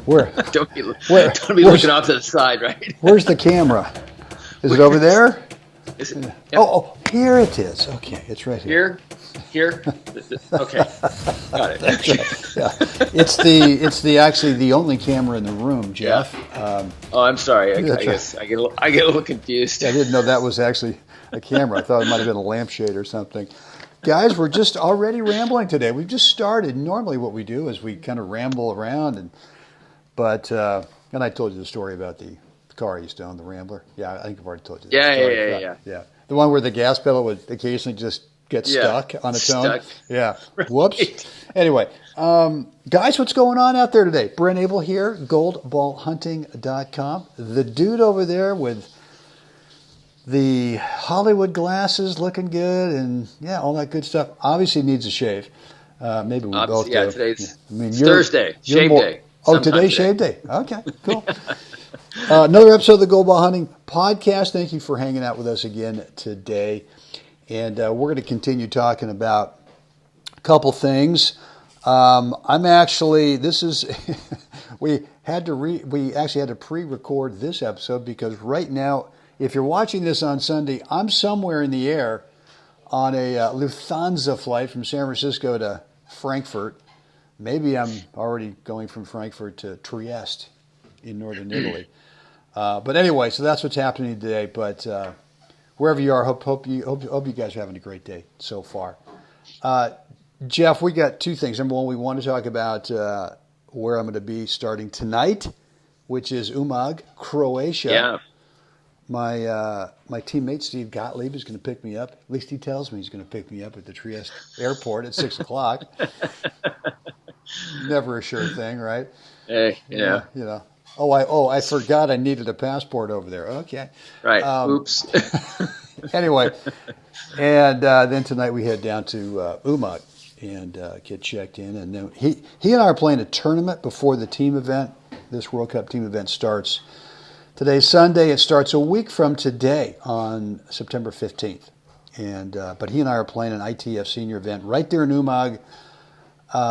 Where? Don't be Where? looking off to the side, right? Where's the camera? Is it over there? Is it? Yep. Oh, here it is. Okay, it's right here. Here. Okay, got it. That's right. Yeah, it's actually the only camera in the room, Jeff. Oh, I'm sorry. I That's guess I get a little confused. I didn't know that was actually a camera. I thought it might have been a lampshade or something. Guys, we're just already rambling today. We've just started. Normally what we do is we kind of ramble around, but I told you the story about the car I used to own, the Rambler. Yeah, I think I've already told you that story. Yeah. The one where the gas pedal would occasionally just get stuck on its own. Yeah. Right. Whoops. Anyway, guys, what's going on out there today? Brent Abel here, goldballhunting.com. The dude over there with the Hollywood glasses, looking good, and all that good stuff. Obviously needs a shave. Maybe we both do. Yeah, today's Thursday, shave day. Oh, today's shave day. Okay, cool. Another episode of the Gold Ball Hunting Podcast. Thank you for hanging out with us again today. And we're going to continue talking about a couple things. we actually had to pre-record this episode because right now, if you're watching this on Sunday, I'm somewhere in the air on a Lufthansa flight from San Francisco to Frankfurt. Maybe I'm already going from Frankfurt to Trieste in northern Italy. But anyway, so that's what's happening today. But wherever you are, hope you guys are having a great day so far. Jeff, we got two things. Number one, we want to talk about where I'm going to be starting tonight, which is Umag, Croatia. Yeah. My teammate Steve Jacklich is going to pick me up. At least he tells me he's going to pick me up at the Trieste airport at 6:00. Never a sure thing, right? Hey, yeah. You know. I forgot I needed a passport over there. Okay. Right. Oops. Anyway, and then tonight we head down to Umag and get checked in, and then he and I are playing a tournament before the team event. This World Cup team event starts. Today's Sunday. It starts a week from today on September 15th. And but he and I are playing an ITF senior event right there in Umag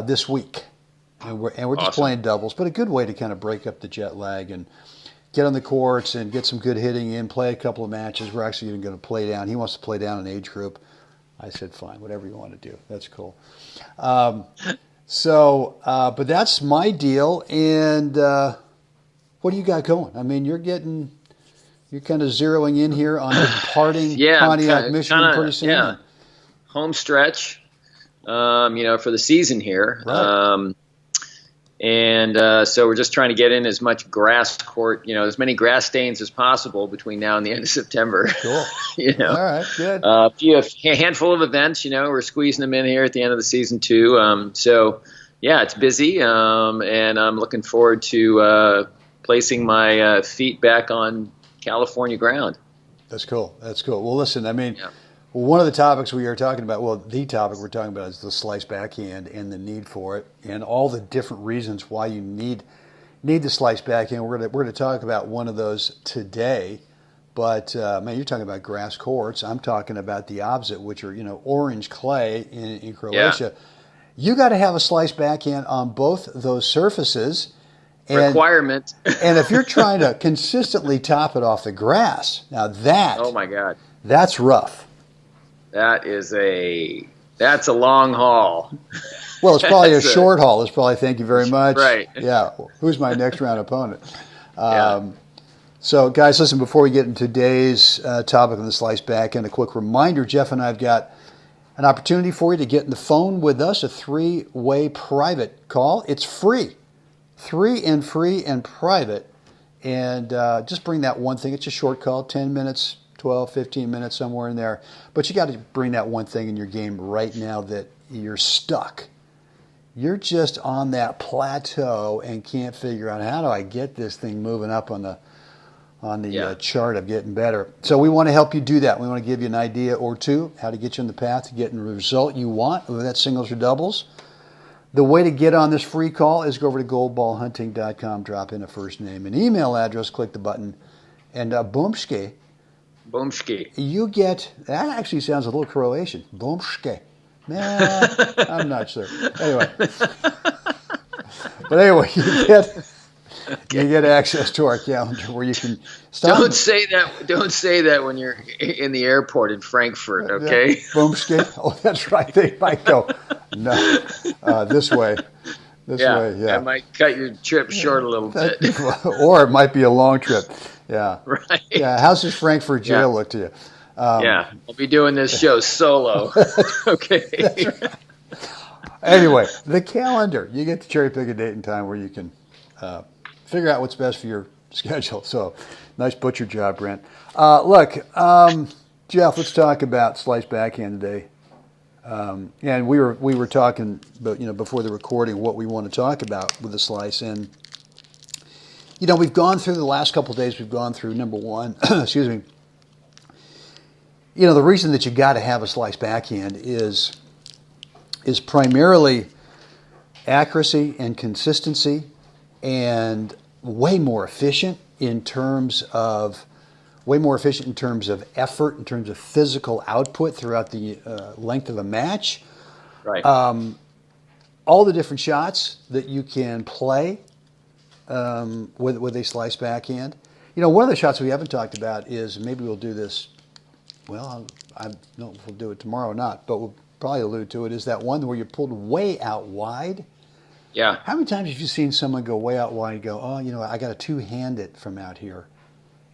this week. And we're just Awesome. playing doubles, but a good way to kind of break up the jet lag and get on the courts and get some good hitting in, play a couple of matches. We're actually even going to play down. He wants to play down an age group. I said, fine, whatever you want to do. That's cool. But that's my deal. And what do you got going? I mean, you're kind of zeroing in here on departing Pontiac, Michigan pretty soon. Yeah, home stretch, for the season here. Right. So we're just trying to get in as much grass court, as many grass stains as possible between now and the end of September. Cool. All right, good. A handful of events, we're squeezing them in here at the end of the season too. It's busy, and I'm looking forward to placing my feet back on California ground. That's cool. Well, listen, I mean, one of the topics we are talking about, the topic we're talking about is the slice backhand and the need for it and all the different reasons why you need the slice backhand. We're going to talk about one of those today. But, man, you're talking about grass courts. I'm talking about the opposite, which are, orange clay in Croatia. Yeah. You got to have a slice backhand on both those surfaces. Requirement. And if you're trying to consistently top it off the grass, now oh my God, that's rough. That's a long haul. Well, it's probably a short haul. It's probably thank you very much. Right. Yeah. Who's my next round opponent? So, guys, listen, before we get into today's topic on the slice backhand, a quick reminder, Jeff and I have got an opportunity for you to get on the phone with us, a 3-way private call. It's free. Free and private. And just bring that one thing. It's a short call, 10 minutes, 12, 15 minutes, somewhere in there. But you got to bring that one thing in your game right now that you're stuck. You're just on that plateau and can't figure out how do I get this thing moving up on the chart of getting better. So we want to help you do that. We want to give you an idea or two how to get you on the path to getting the result you want, whether that's singles or doubles. The way to get on this free call is go over to goldballhunting.com, drop in a first name and email address, click the button, and boomski. Boomski. You get, that actually sounds a little Croatian. Boomski. Man, I'm not sure. Anyway. But anyway, Okay. You get access to our calendar where you can stop. Don't say that. Don't say that when you're in the airport in Frankfurt. Okay. Boomski. Oh, that's right. They might go, no, this way. This way, yeah. That might cut your trip short a little bit. Or it might be a long trip. Yeah. Right. Yeah. How's this Frankfurt jail look to you? I'll be doing this show solo. Okay. Anyway, the calendar. You get to cherry pick a date and time where you can figure out what's best for your schedule. So, nice butcher job, Brent. Look, Jeff, let's talk about slice backhand today. And we were talking, but before the recording, what we want to talk about with the slice. And we've gone through the last couple of days. We've gone through number one. Excuse me. The reason that you got to have a slice backhand is primarily accuracy and consistency, and way more efficient in terms of effort, in terms of physical output throughout the length of a match. Right. All the different shots that you can play with a slice backhand. One of the shots we haven't talked about is, maybe we'll do this. Well, I don't know if we'll do it tomorrow or not, but we'll probably allude to it, is that one where you're pulled way out wide. Yeah. How many times have you seen someone go way out wide and go, oh, I got to two-hand it from out here,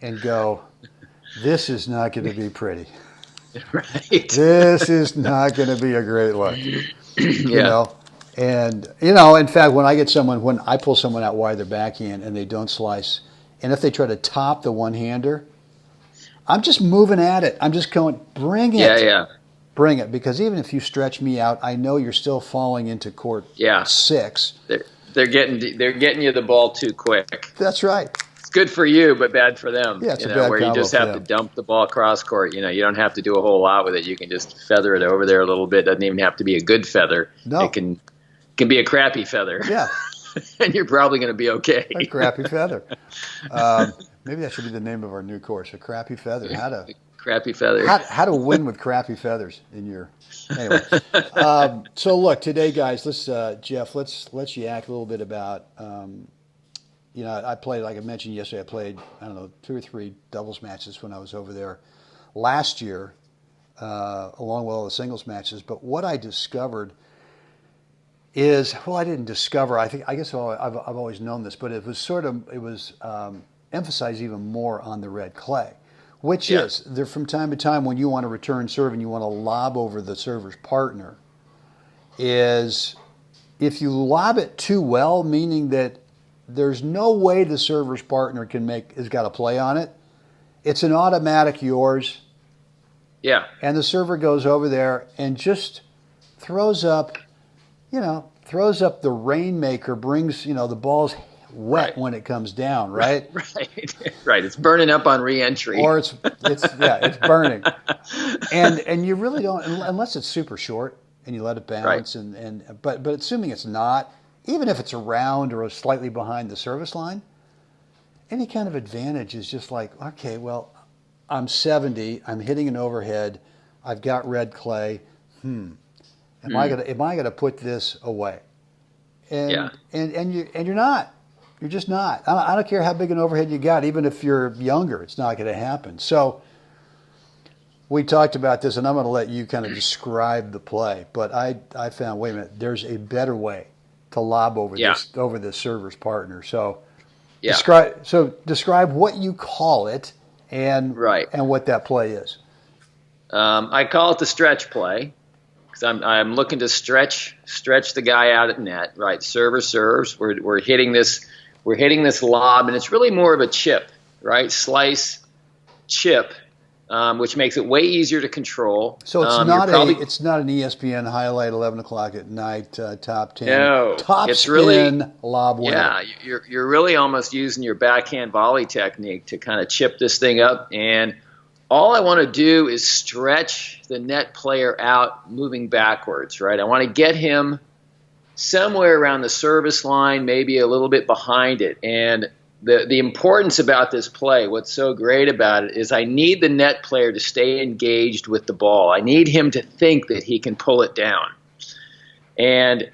and go, this is not going to be pretty. Right. This is not going to be a great look. Yeah. And, in fact, when I pull someone out wide their backhand and they don't slice, and if they try to top the one-hander, I'm just moving at it. I'm just going, bring it. Yeah. Bring it, because even if you stretch me out, I know you're still falling into court 6. They're getting you the ball too quick. That's right. It's good for you, but bad for them. Yeah, it's a bad where you just have to dump the ball cross court. You don't have to do a whole lot with it. You can just feather it over there a little bit. Doesn't even have to be a good feather. No. It can be a crappy feather. Yeah. And you're probably going to be okay. A crappy feather. Maybe that should be the name of our new course, a crappy feather. Crappy feather. How to win with crappy feathers in your. Anyway. So look, today, guys, let's Jeff, let's yak a little bit about. I played, like I mentioned yesterday, I played 2 or 3 doubles matches when I was over there last year, along with all the singles matches. But what I discovered is, I didn't discover. I guess I've always known this, but it was emphasized even more on the red clay. Which is, there from time to time when you want to return serve and you want to lob over the server's partner, is if you lob it too well, meaning that there's no way the server's partner has got a play on it, it's an automatic yours. Yeah. And the server goes over there and just throws up the rainmaker, brings, the ball's wet when it comes down, right? Right. It's burning up on re-entry. Or it's burning. And you really don't, unless it's super short and you let it bounce. Right. But assuming it's not, even if it's around or slightly behind the service line, any kind of advantage is just like, okay, well, I'm 70, I'm hitting an overhead, I've got red clay. Am I gonna put this away? And you're not. You're just not. I don't care how big an overhead you got. Even if you're younger, it's not going to happen. So we talked about this, and I'm going to let you kind of describe the play. But I found, wait a minute, there's a better way to lob over this server's partner. So describe what you call it and what that play is. I call it the stretch play, because I'm looking to stretch the guy out at net. Right, server serves. We're hitting this. We're hitting this lob, and it's really more of a chip, right? Slice, chip, which makes it way easier to control. So it's not an ESPN highlight 11 o'clock at night top 10. No, top it's spin really, lob winner. Yeah, you're really almost using your backhand volley technique to kind of chip this thing up, and all I want to do is stretch the net player out moving backwards, right? I want to get him somewhere around the service line, maybe a little bit behind it. And the importance about this play, what's so great about it, is I need the net player to stay engaged with the ball. I need him to think that he can pull it down. And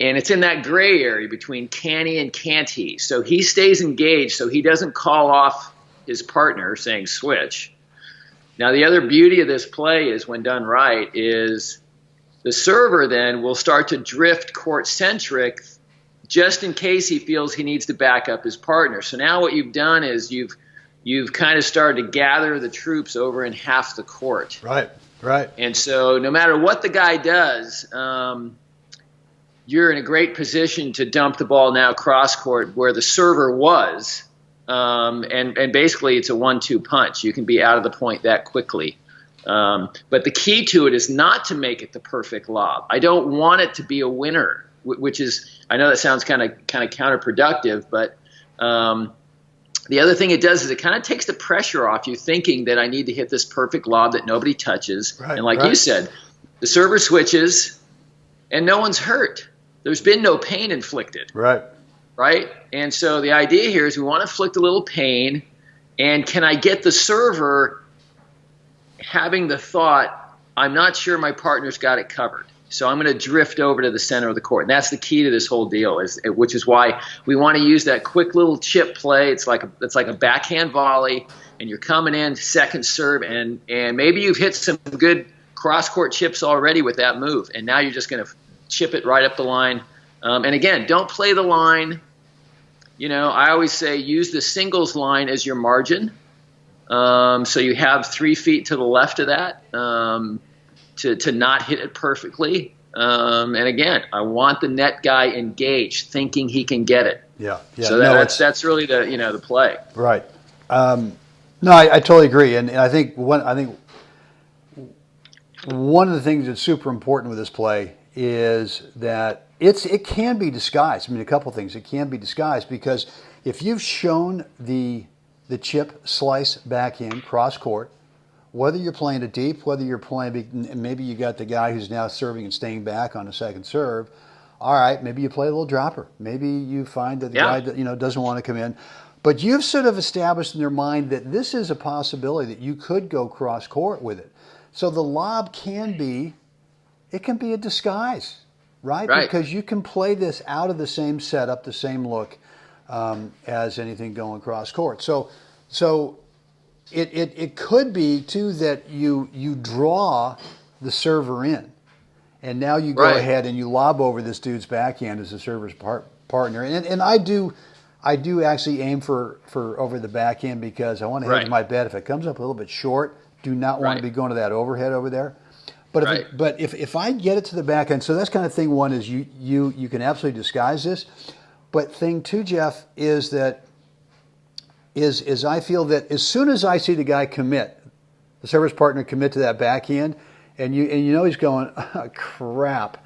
And it's in that gray area between can he and can't he. So he stays engaged, so he doesn't call off his partner saying switch. Now, the other beauty of this play is, when done right, is the server then will start to drift court-centric just in case he feels he needs to back up his partner. So now what you've done is you've kind of started to gather the troops over in half the court. Right. And so no matter what the guy does, you're in a great position to dump the ball now cross court where the server was, and basically it's a 1-2 punch. You can be out of the point that quickly. But the key to it is not to make it the perfect lob. I don't want it to be a winner, which is, I know that sounds kind of counterproductive, but the other thing it does is it kind of takes the pressure off you thinking that I need to hit this perfect lob that nobody touches. Right, and like you said, the server switches and no one's hurt. There's been no pain inflicted. Right? And so the idea here is we want to inflict a little pain, and can I get the server having the thought, I'm not sure my partner's got it covered, so I'm going to drift over to the center of the court. And that's the key to this whole deal, which is why we want to use that quick little chip play. It's like a backhand volley, and you're coming in second serve, and maybe you've hit some good cross-court chips already with that move, and now you're just going to chip it right up the line. And again, don't play the line. I always say use the singles line as your margin. So you have 3 feet to the left of that to not hit it perfectly. And again, I want the net guy engaged, thinking he can get it. Yeah. So that's really the play. Right. No, I totally agree, and I think one of the things that's super important with this play is that it can be disguised. I mean, a couple things. It can be disguised because if you've shown the chip slice backhand cross court, whether you're playing it deep, whether you're playing, maybe you got the guy who's now serving and staying back on a second serve. All right, maybe you play a little dropper. Maybe you find that the guy that doesn't want to come in, but you've sort of established in their mind that this is a possibility that you could go cross court with it. So the lob can be a disguise, right? Because you can play this out of the same setup, the same look as anything going cross court. So it could be too that you draw the server in, and now you go ahead and you lob over this dude's backhand as the server's partner. And I do actually aim for over the backhand because I want to hedge my bet. If it comes up a little bit short, do not want to be going to that overhead over there. But if I get it to the backhand, so that's kind of thing one is you can absolutely disguise this. But thing two, Jeff, is that is I feel that as soon as I see the guy commit, the server's partner commit to that backhand, and he's going, oh, crap,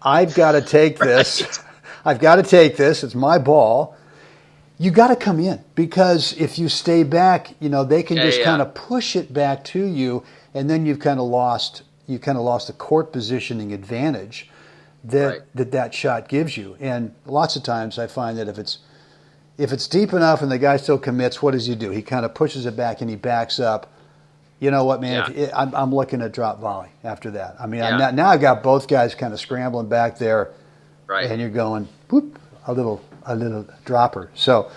I've got to take this. I've got to take this. It's my ball. You got to come in because if you stay back, they can just kind of push it back to you, and then you've kind of lost the court positioning advantage that shot gives you. And lots of times I find that if it's deep enough and the guy still commits, what does he do? He kind of pushes it back and he backs up. You know what, man? I'm looking at drop volley after that. I mean, now I've got both guys kind of scrambling back there, and you're going, whoop, a little dropper. So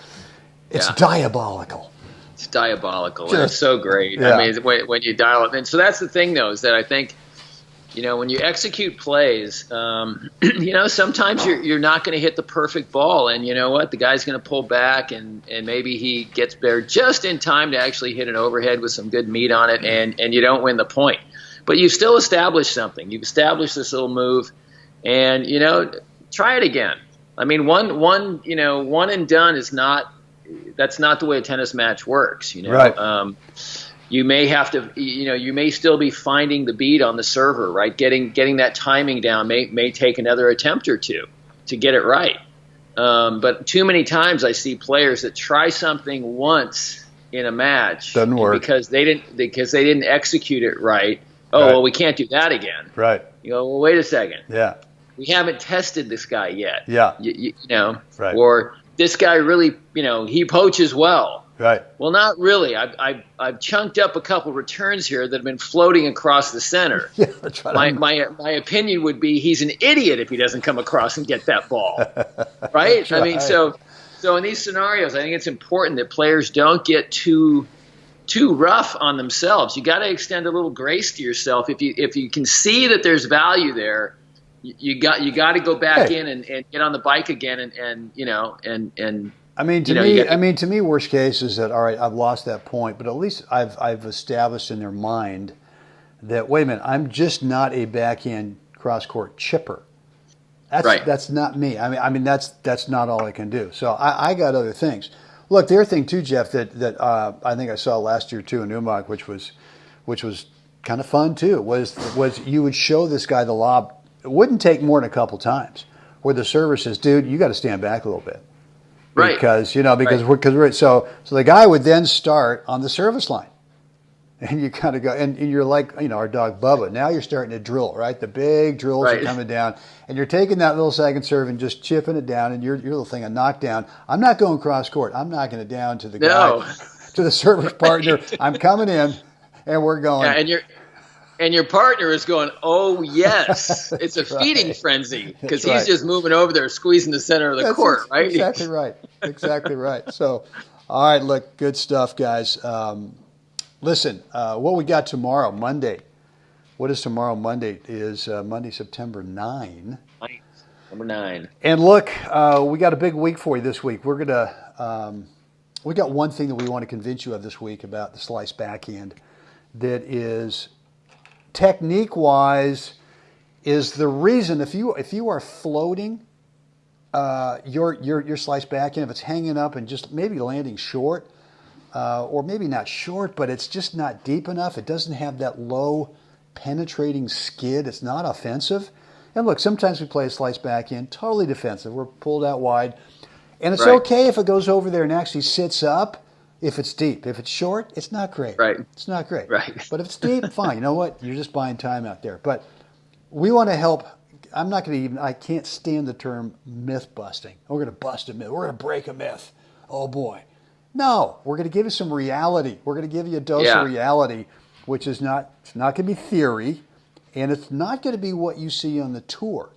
it's diabolical. It's diabolical. It's so great. I mean, when you dial it in. So that's the thing, though, is that I think, when you execute plays, sometimes you're not going to hit the perfect ball, and you know what? The guy's going to pull back, and maybe he gets there just in time to actually hit an overhead with some good meat on it, and you don't win the point. But you've still established something. You've established this little move, and try it again. I mean, one and done is not. That's not the way a tennis match works. Right. You may have to, you may still be finding the beat on the server, right? Getting that timing down may take another attempt or two to get it right. But too many times I see players that try something once in a match doesn't work because they didn't execute it right. Oh, well, we can't do that again. Right. Well, wait a second. Yeah. We haven't tested this guy yet. Yeah. Right. Or this guy really, he poaches well. Right. Well, not really. I've chunked up a couple returns here that have been floating across the center. Yeah, that's right. My opinion would be he's an idiot if he doesn't come across and get that ball. Right? That's I mean, right. so in these scenarios, I think it's important that players don't get too rough on themselves. You got to extend a little grace to yourself. If you can see that there's value there, you got to go back in and get on the bike again and to me, worst case is that, all right, I've lost that point, but at least I've established in their mind that, wait a minute, I'm just not a backhand cross court chipper. That's not me. I mean that's not all I can do. So I got other things. Look, the other thing too, Jeff, that I think I saw last year too in Newmark, which was kind of fun too, was you would show this guy the lob. It wouldn't take more than a couple times where the server says, dude, you got to stand back a little bit. Right. Because we're so the guy would then start on the service line. And you kind of go, and you're like, our dog Bubba. Now you're starting to drill, right? The big drills are coming down, and you're taking that little second serve and just chipping it down, and your little thing, a knockdown. I'm not going cross court. I'm knocking it down to the guy, to the service partner. I'm coming in, and we're going. Yeah, and your partner is going, oh yes, it's a feeding frenzy because he's just moving over there, squeezing the center of the court, right? Exactly right. Exactly right. So, all right, look, good stuff, guys. Listen, what we got tomorrow, Monday. What is tomorrow? Monday is Monday, September 9. Number 9. And look, we got a big week for you this week. We got one thing that we want to convince you of this week about the slice backhand that is technique-wise is the reason if you are floating your slice backhand, if it's hanging up and just maybe landing short, or maybe not short, but it's just not deep enough. It doesn't have that low penetrating skid. It's not offensive. And look, sometimes we play a slice backhand, totally defensive. We're pulled out wide. And it's okay if it goes over there and actually sits up if it's deep. If it's short, it's not great. Right. It's not great. Right. But if it's deep, fine. You know what? You're just buying time out there. But we want to help. I can't stand the term myth busting. We're going to bust a myth. We're going to break a myth. Oh, boy. No, we're going to give you some reality. We're going to give you a dose of reality, which is it's not going to be theory, and it's not going to be what you see on the tour.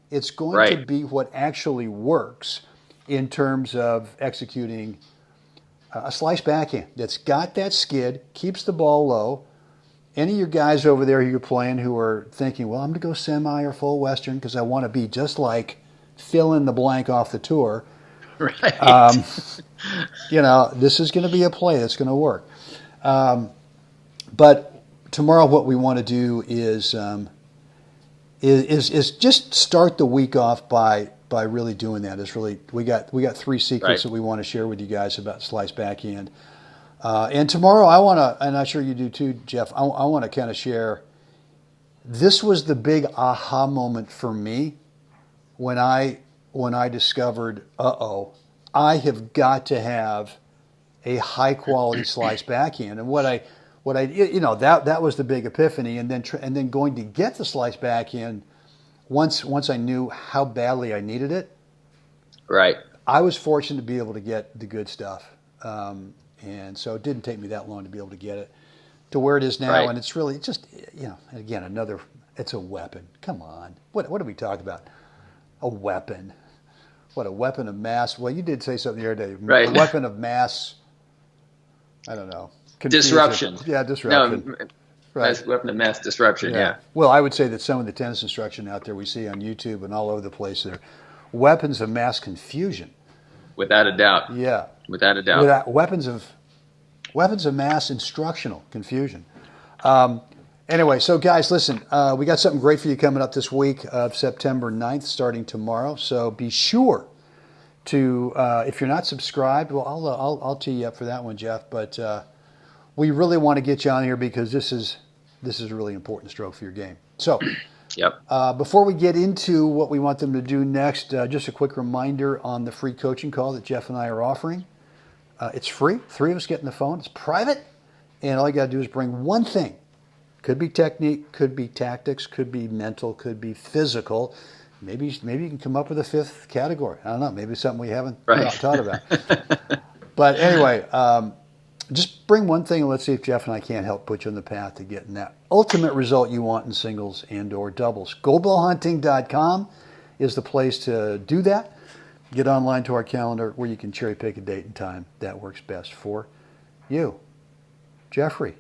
It's going to be what actually works in terms of executing a slice backhand that's got that skid, keeps the ball low. Any of your guys over there who you're playing who are thinking, well, I'm going to go semi or full Western because I want to be just like fill in the blank off the tour. Right. This is going to be a play that's going to work. But tomorrow, what we want to do is just start the week off by really doing that. We got 3 secrets that we want to share with you guys about slice backhand. And tomorrow, I want to, and I'm sure you do too, Jeff. I want to kind of share. This was the big aha moment for me when I discovered, I have got to have a high quality slice backhand. And that was the big epiphany. And then going to get the slice backhand once I knew how badly I needed it. Right. I was fortunate to be able to get the good stuff. And so it didn't take me that long to be able to get it to where it is now. Right. And it's really just, again, it's a weapon. Come on. What are we talking about? A weapon. What, a weapon of mass? Well, you did say something the other day. Right. A weapon of mass, I don't know. Disruption. Yeah, disruption. No, right. Weapon of mass disruption, yeah. Well, I would say that some of the tennis instruction out there we see on YouTube and all over the place are weapons of mass confusion. Without a doubt. Yeah. Without a doubt. Weapons of mass instructional confusion. Anyway, so guys, listen, we got something great for you coming up this week of September 9th, starting tomorrow. So be sure to, if you're not subscribed, well, I'll tee you up for that one, Jeff. But we really want to get you on here because this is a really important stroke for your game. So, before we get into what we want them to do next, just a quick reminder on the free coaching call that Jeff and I are offering. It's free. 3 of us get on the phone. It's private, and all you got to do is bring one thing. Could be technique, could be tactics, could be mental, could be physical. Maybe you can come up with a 5th category. I don't know. Maybe something we haven't thought about. But anyway, just bring one thing and let's see if Jeff and I can't help put you on the path to getting that ultimate result you want in singles and or doubles. GoBallHunting.com is the place to do that. Get online to our calendar where you can cherry pick a date and time that works best for you. Jeffrey,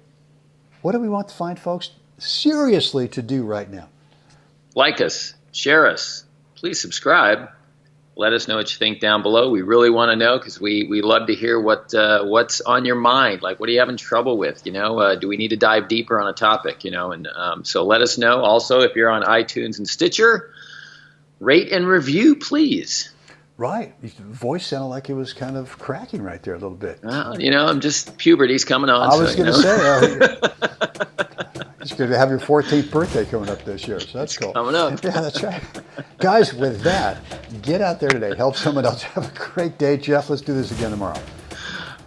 what do we want the fine folks seriously to do right now? Like us, share us, please subscribe. Let us know what you think down below. We really want to know because we love to hear what's on your mind. Like, what are you having trouble with? Do we need to dive deeper on a topic? And so let us know. Also, if you're on iTunes and Stitcher, rate and review, please. Right. Your voice sounded like it was kind of cracking right there a little bit. Well, I'm just puberty's coming on. I was going to say, it's going to have your 14th birthday coming up this year, so that's cool. Coming up. Yeah, that's right. Guys, with that, get out there today. Help someone else have a great day. Jeff, let's do this again tomorrow.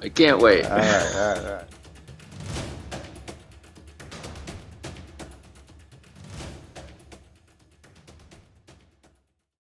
I can't wait. All right.